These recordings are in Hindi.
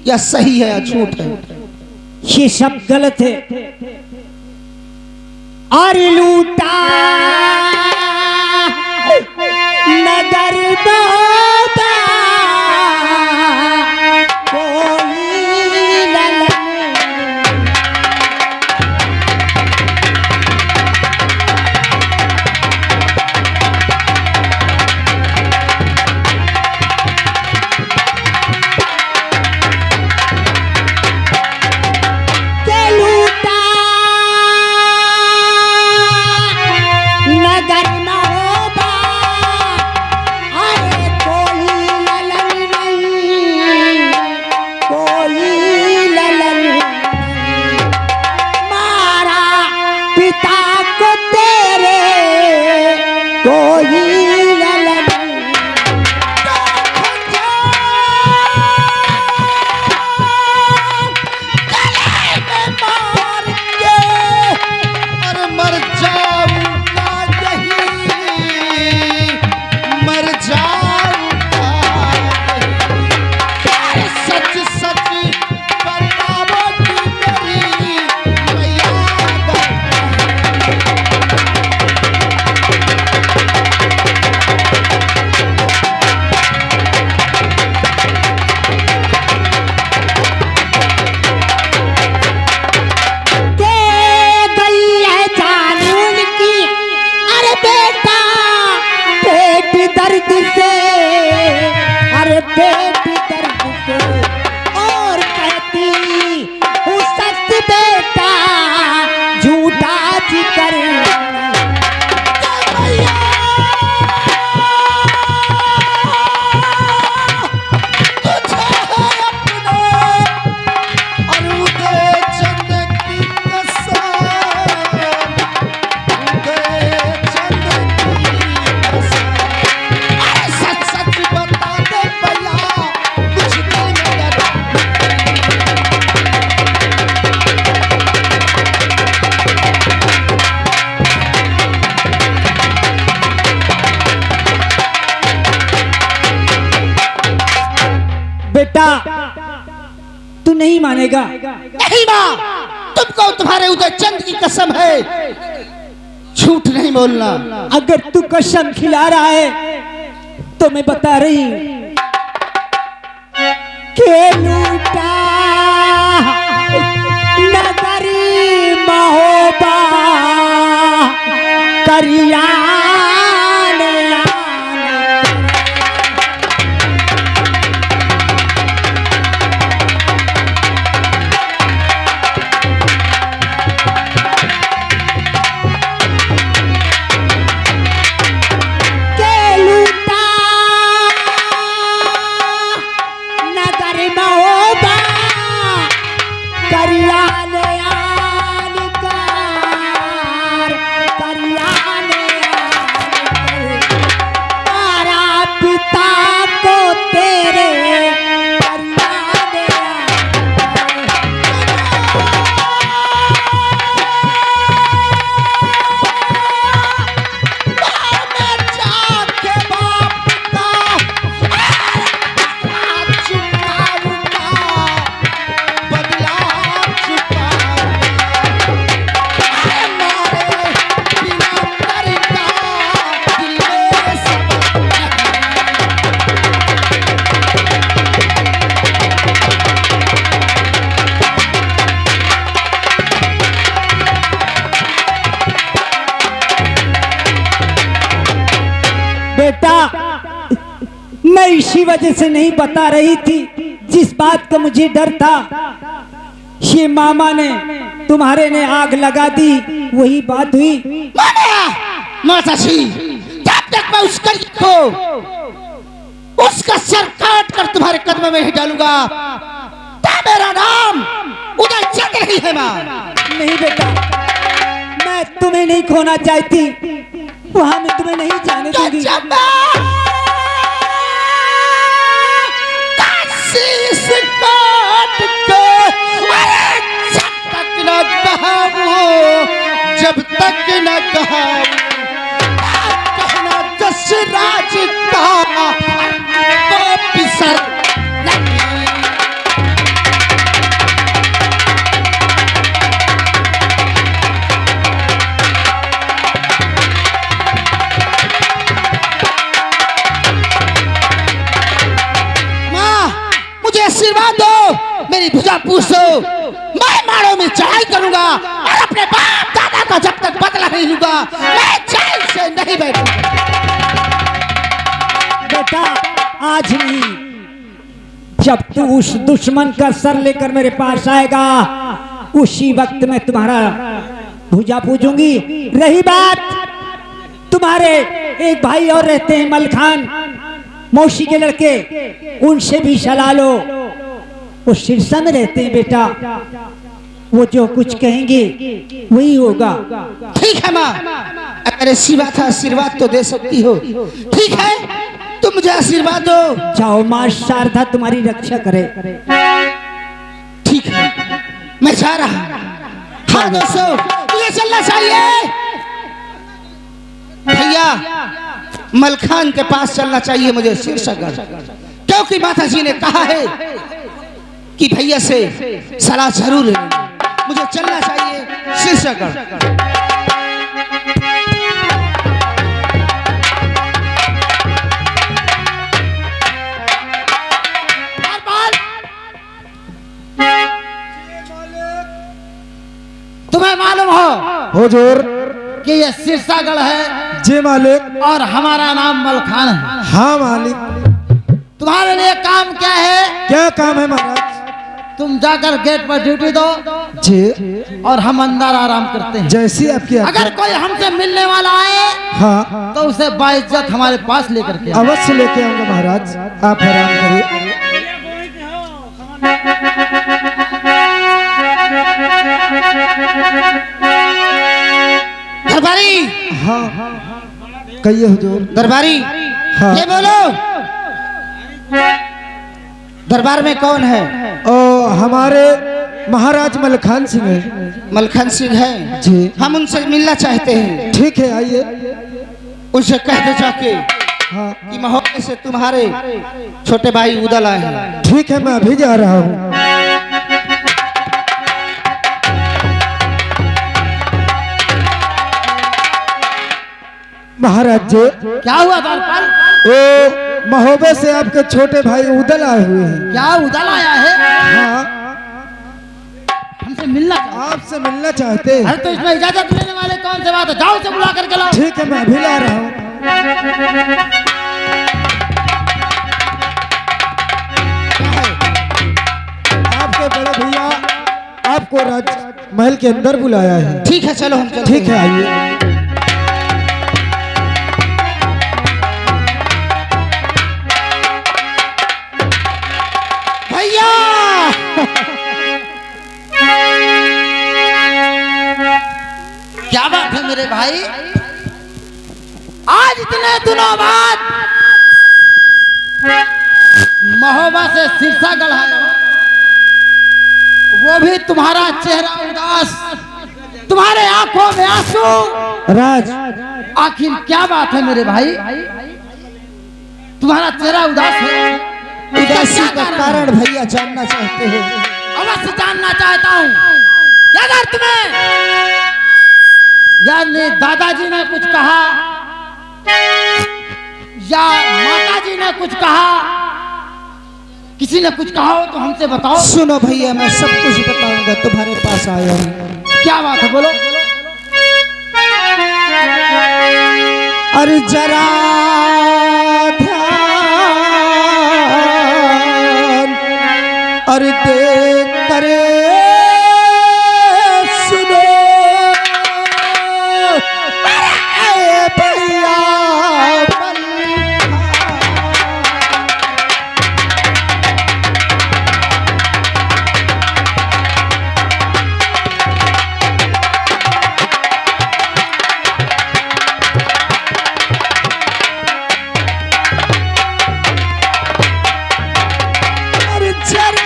या सही है या झूठ है? ये सब गलत है। और लूटा नगर बाबा कोई ललन। बेटा तू नहीं मानेगा। नहीं मां, तुमको तुम्हारे उदय चंद की कसम है, झूठ नहीं बोलना। अगर तू कसम खिला रहा है तो मैं बता रही हूं के लूटा नगरी महोबा करिया मैं इसी वजह से नहीं बता रही थी, जिस बात का मुझे डर था। ये मामा ने तुम्हारे ने आग लगा दी, वही बात हुई। माता जी, जब तक मैं उसका सर काट कर तुम्हारे कदमों में ही डालूंगा, तब मेरा नाम उदय चंद नहीं है। मां नहीं बेटा, मैं तुम्हें नहीं खोना चाहती, वहां मैं तुम्हें नहीं जाने दूंगी। जब तक न कहा कहना दशराज का पिसर नहीं। आशीर्वाद दो, मेरी भुजा पूछ दो, मैं माड़ों में चढ़ाई करूंगा और अपने बाप दादा का जब तक बदला नहीं लूंगा मैं चैन से नहीं बैठूंगा। बेटा आज नहीं, जब तू उस दुश्मन का सर लेकर मेरे पास आएगा उसी वक्त मैं तुम्हारा भुजा पूजूंगी। रही बात तुम्हारे एक भाई और रहते हैं मलखान, मौसी के लड़के, उनसे भी सलाह लो। वो सिरसा में रहते हैं बेटा, वो जो कुछ कहेंगे वही होगा। ठीक है माँ, अगर ऐसी बात है आशीर्वाद तो दे सकती हो। ठीक है, तुम मुझे आशीर्वाद दो। जाओ, माँ शारदा तुम्हारी रक्षा करे। ठीक है, मैं जा रहा हूँ। हाँ दोस्तों, मुझे चलना चाहिए। भैया, मलखान के पास चलना चाहिए मुझे शीर्षगढ़, क्योंकि माता जी ने कहा है कि भैया से सलाह जरूर लेंगे। मुझे चलना चाहिए शीर्षगढ़। तुम्हें मालूम हो हुजूर? कि ये सिरसागढ़ है जी मालिक। और हमारा नाम मलखान है। हाँ मालिक। तुम्हारे लिए काम क्या है? क्या काम है महाराज? तुम जाकर गेट पर ड्यूटी दो जी। और हम अंदर आराम करते हैं। जैसी आपकी आज्ञा। अगर कोई हमसे मिलने वाला आए हाँ तो उसे बाइज्जत हमारे पास लेकर के आओ। अवश्य लेके आऊंगा महाराज, आप आराम करिए। दरबारी, हाँ कहिए हुजूर। दरबारी, हाँ। ये बोलो, दरबार में कौन है? ओ हमारे महाराज मलखान सिंह है। मलखान सिंह है जी। हम उनसे मिलना चाहते हैं। ठीक है, आइए। उनसे कह दो जाके हाँ कि महोदय से तुम्हारे छोटे भाई उदल आए हैं। ठीक है, मैं अभी जा रहा हूँ। महाराज जी, क्या हुआ द्वारपाल? ओ महोबे से आपके छोटे भाई उदल आए हुए हैं। क्या उदल आया है? हाँ, हमसे मिलना चाहता है। आपसे मिलना चाहते हैं। अरे तो इसमें इजाजत लेने वाले कौन से बात है? जाओ से बुला करके लाओ। ठीक है, मैं अभी ला रहा हूँ। आपके बड़े भैया आपको राज महल के अंदर बुलाया है। ठीक है, चलो हम चलते ठीक है, हैं। आइए। भैया क्या बात है मेरे भाई, आज इतने दिनों बाद महोबा से सिरसागढ़ आए, वो भी तुम्हारा चेहरा उदास, तुम्हारे आंखों में आंसू। राज, आखिर क्या बात है मेरे भाई, तुम्हारा चेहरा उदास है? उदासी का कारण भैया जानना चाहते हो? अवश्य जानना चाहता हूँ। क्या दर्द तुम्हें? यानी दादाजी ने कुछ कहा या माताजी ने कुछ कहा, किसी ने कुछ कहा हो तो हमसे बताओ। सुनो भैया, मैं सब कुछ बताऊंगा, तुम्हारे पास आया हूँ। क्या बात है, बोलो। अरे जरा अरे देख करे सुनो भैया अरे जरा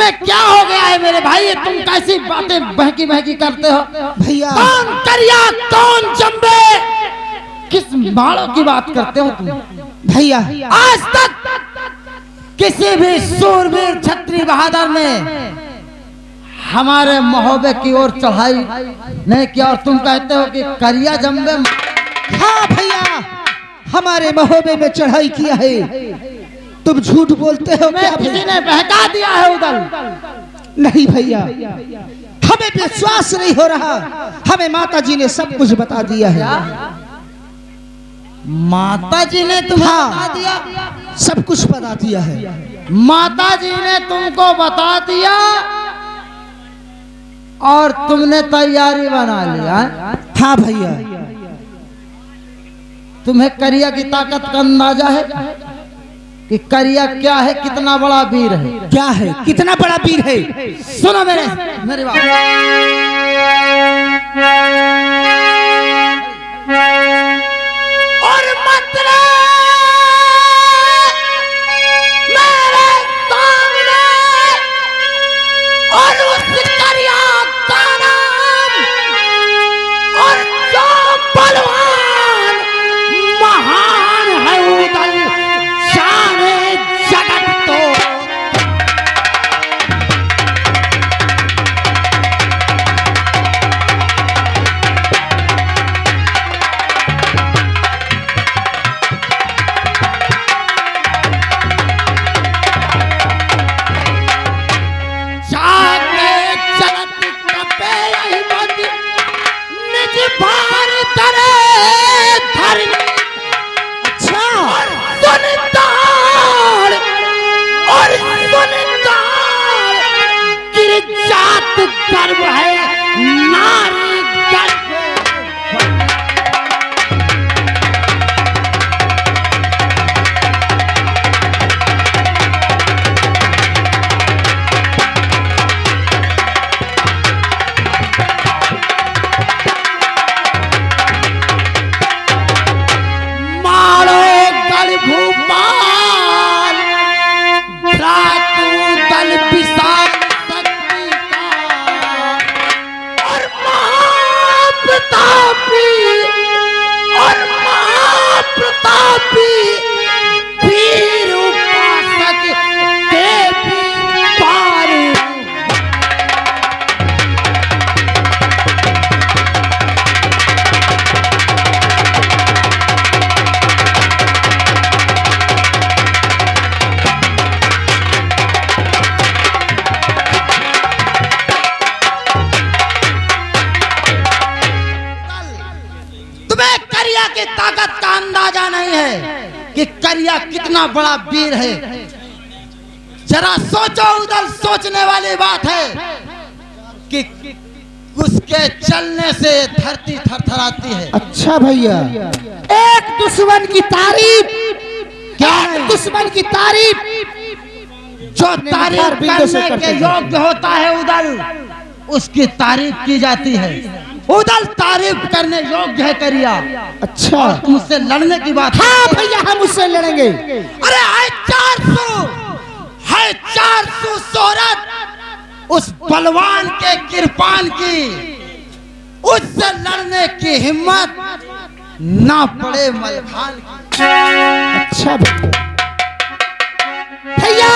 तुम्हें क्या हो गया है मेरे भाई? तुम कैसी बातें बहकी बहकी करते हो? भैया कौन करिया, कौन जंबे, किस बाड़ों की बात करते हो तुम? भैया आज तक किसी भी सूरवीर क्षत्रिय बहादुर ने हमारे महोबे की ओर चढ़ाई नहीं किया, और तुम कहते हो कि करिया जंबे। हाँ भैया, हमारे महोबे में चढ़ाई किया है। तुम झूठ बोलते हो क्या? किसी ने बहका दिया है उधर? नहीं भैया, हमें विश्वास नहीं हो रहा। हमें माता जी ने सब कुछ बता दिया है। माता जी ने तुम्हें हाँ। बता दिया? सब कुछ बता दिया है। माता जी ने तुमको बता दिया और तुमने तैयारी बना लिया? हाँ भैया, तुम्हें करिया की ताकत का अंदाजा है कि करिया क्या है, कितना बड़ा वीर है? क्या है, कितना बड़ा वीर है? सुनो मेरी बात। और मतलब मेरे सामने और उस करिया का नाम और जो बलवान महान है उदल शान जगत तो जाके चलत कपे यही मत निज भार तरे धरनी। अच्छा, और सुनतार गिर जात गर्व है नारी गर्व। मारो गल भूपाल भ्रातु दल विशाल शक्ति का और महाप्रतापी वीर उपासक देवी पार। तुम्हें करिया की ताकत का अंदाजा नहीं है कि करिया कितना बड़ा वीर है। जरा सोचो, उधर सोचने वाली बात है कि उसके चलने से धरती थरथराती है। अच्छा भैया, एक दुश्मन की तारीफ, क्या है? दुश्मन की तारीफ जो तारीफ करने के योग्य होता है उधर उसकी तारीफ की जाती है। उधर तारीफ करने योग्य है करिया। अच्छा, और तुमसे लड़ने की बात? हाँ भैया, हम उससे लड़ेंगे। अरे है 400 शोहरत उस बलवान के कृपान की, उससे लड़ने की हिम्मत ना पड़े मलखान की। अच्छा भैया,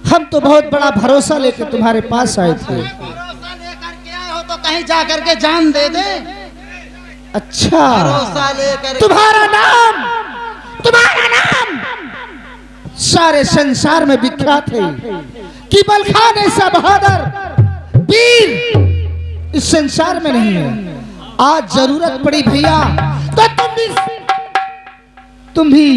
हम तो बहुत बड़ा भरोसा लेकर तुम्हारे पास आए थे। भरोसा लेकर के आए हो तो कहीं जा करके जान दे दे। अच्छा, भरोसा लेकर तुम्हारा नाम सारे संसार में विख्यात है कि मलखान ऐसा बहादुर वीर इस संसार में नहीं है। आज जरूरत पड़ी भैया तो तुम भी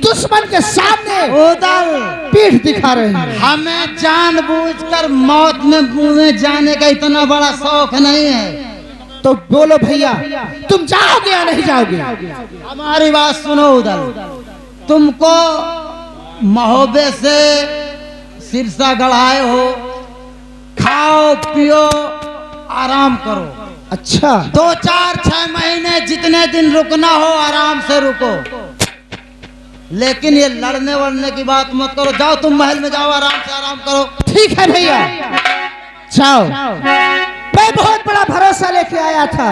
दुश्मन के सामने उधर पीठ दिखा रहे हैं। हमें जानबूझकर मौत में जाने का इतना बड़ा शौक नहीं है। तो बोलो भैया, तुम जाओगे या नहीं जाओगे? हमारी बात सुनो उधर, तुमको महोबे से सिरसा गढ़ाए हो, खाओ पियो आराम करो। अच्छा, 2 4 6 महीने जितने दिन रुकना हो आराम से रुको। लेकिन ये लड़ने वड़ने की बात मत करो। जाओ तुम महल में जाओ, आराम से आराम करो। ठीक है भैया, जाओ। मैं बहुत बड़ा भरोसा लेके आया था,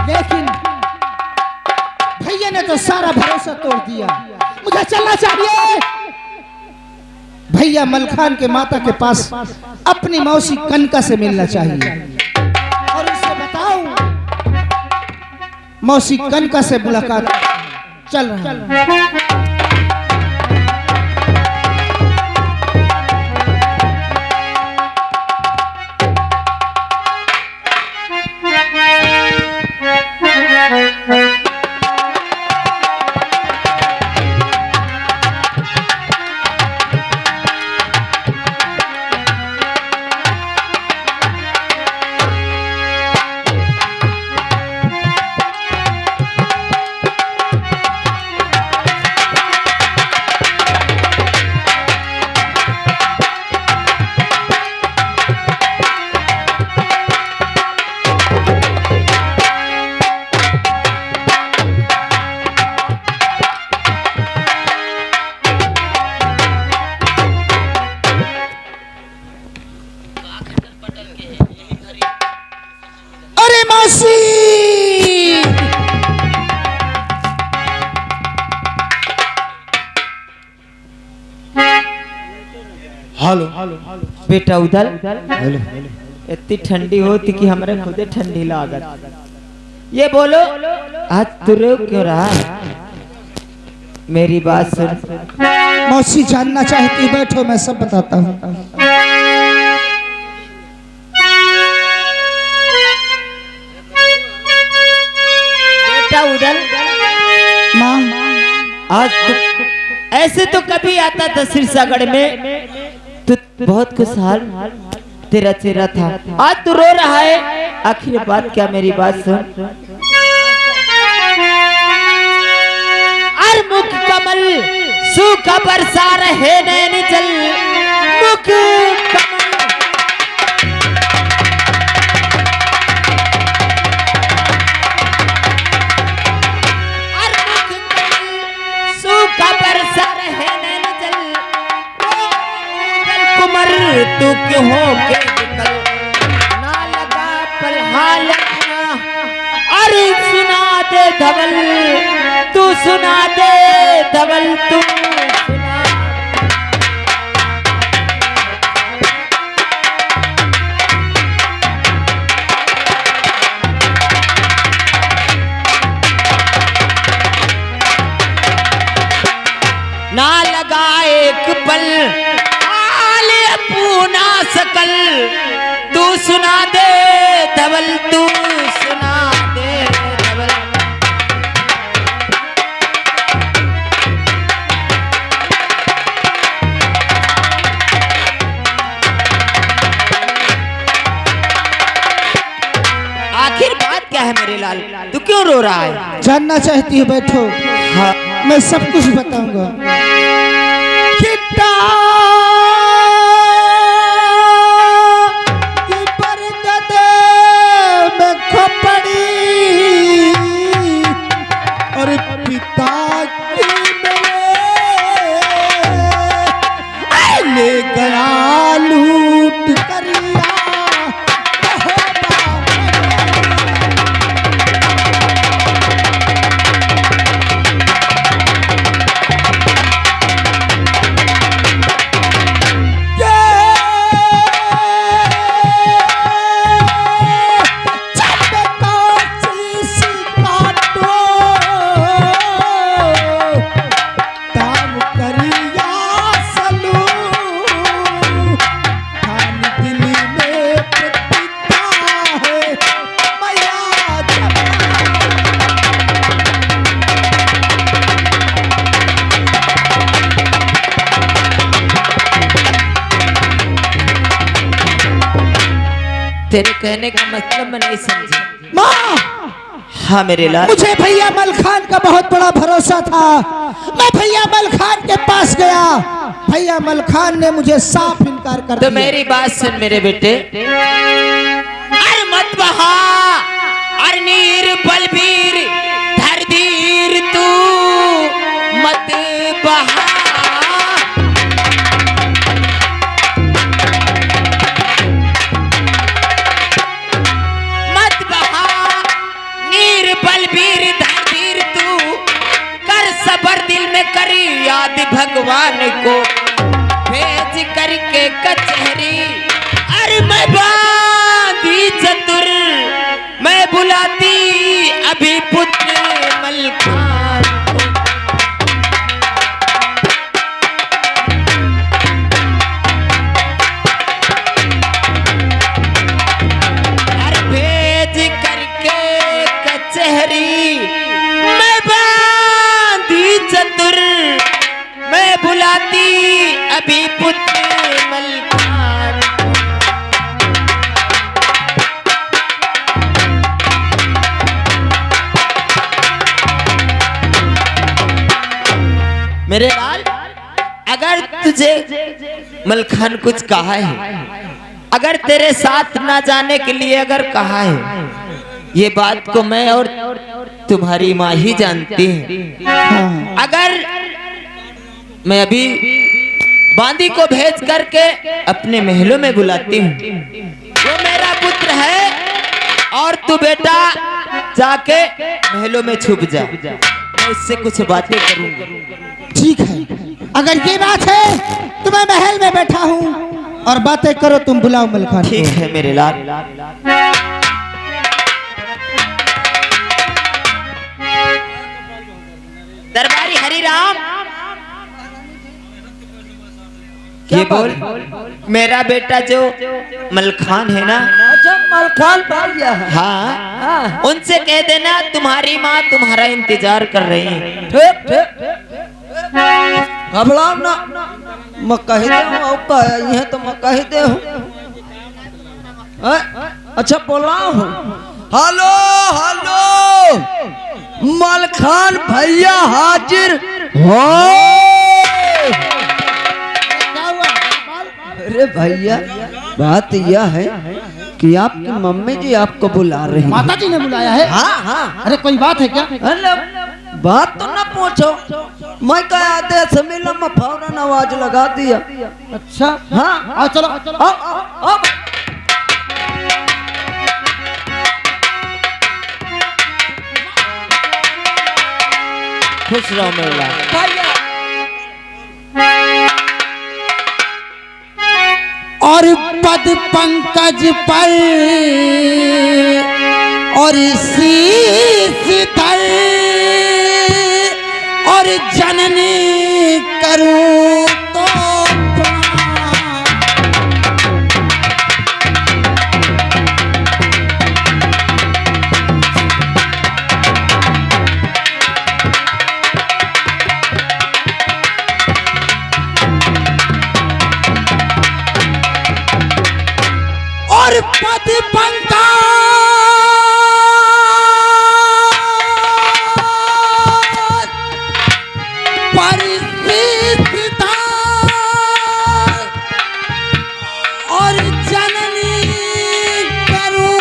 लेकिन भैया ने तो सारा भरोसा तोड़ दिया। मुझे चलना चाहिए। भैया मलखान के माता के पास अपनी मौसी कनका से मिलना चाहिए और उससे बताऊं मौसी कनका से मुलाकात चल रहा है। हेलो बेटा उधर इतनी ठंडी होती कि हमारे खुदे ठंडी लागत। ये बोलो आज तू रो क्यों रहा? मेरी बात सुन। मौसी जानना चाहती, बैठो मैं सब बताता हूँ। बेटा उधर माँ, आज तो ऐसे तो कभी आता था सिरसागढ़ में, तू बहुत खुशहाल तेरा चेहरा था। आज तू रो रहा है, आखिर बात क्या? मेरी बात सुन। अर मुख कमल सूखा बरसा रहे नैन जल, मुख कमल तू क्यों हो के निकल ना लगा पल हाल अपना। अरे सुना दे धवल, तू सुना दे धवल, तू सुना। ना लगा एक पल पूना सकल, तू सुना दे धवल, तू सुना दे धवल। आखिर बात क्या है मेरे लाल, तू क्यों रो रहा है? जानना चाहती है, बैठो। हाँ। मैं सब कुछ बताऊंगा। और पिता की ले गया लूट करिया। तेरे कहने का मतलब मैं नहीं समझी। माँ, हाँ मेरे लाल, मुझे भैया मलखान का बहुत बड़ा भरोसा था। मैं भैया मलखान के पास गया, भैया मलखान ने मुझे साफ इनकार कर दिया। तो मेरी बात सुन मेरे बेटे। अरे मत बहा, अरे नीर बलबीर धर धीर, तू मत बलबीर धीर तू कर सबर दिल में करी याद भगवान को भेज करके कचहरी। अरे मैं बांधी चतुर मैं बुलाती अभी पुत्र मलखान को। अरे भेज करके कचहरी मैं बांधी चतुर मैं बुलाती अभी पुत्र मलखान को। मेरे लाल अगर तुझे मलखान कुछ कहा है, अगर तेरे साथ ना जाने के लिए अगर कहा है, ये बात को मैं और तुम्हारी माँ ही जानती है। अगर मैं अभी बांदी को भेज करके अपने महलों में बुलाती हूँ, वो मेरा पुत्र है और तू बेटा जाके महलों में छुप जा, मैं उससे कुछ बातें करूंगा। ठीक है, अगर ये बात है तो मैं महल में बैठा हूँ और बातें करो, तुम बुलाओ मलखान को। ठीक है मेरे लाल। दरबारी हरिराम ये बोल, मेरा बेटा जो मलखान है ना, अच्छा मलखान पा गया है। हाँ उनसे कह देना तुम्हारी माँ तुम्हारा इंतजार कर रही है। ठीक ठीक घबराओ ना, मैं कह दे हूँ और कह ये तो मैं कह दे हूँ। अच्छा बोला हूँ, हेलो हेलो मलखान भैया हाजिर हो। अरे भैया बात यह है कि आपकी मम्मी जी आपको बुला रही हैं। माता जी ने बुलाया है? हाँ हाँ। अरे कोई बात है क्या? अरे बात तो ना पूछो, मैं क्या आदेश मिला मैं फौरन आवाज लगा दिया। अच्छा हाँ आओ चलो आओ आओ आओ। खुश रहो मेरे लाल। और पद पंकज पर और शीश धर और जननी करूं तो और पद पंकज पर शीश धर और जननी करूं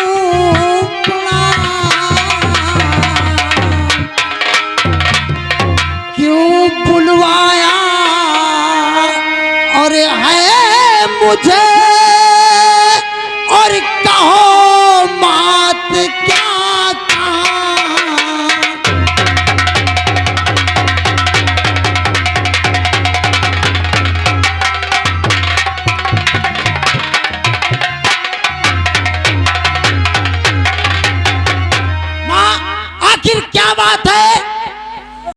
क्यों बुलवाया और है मुझे और कहो मात क्या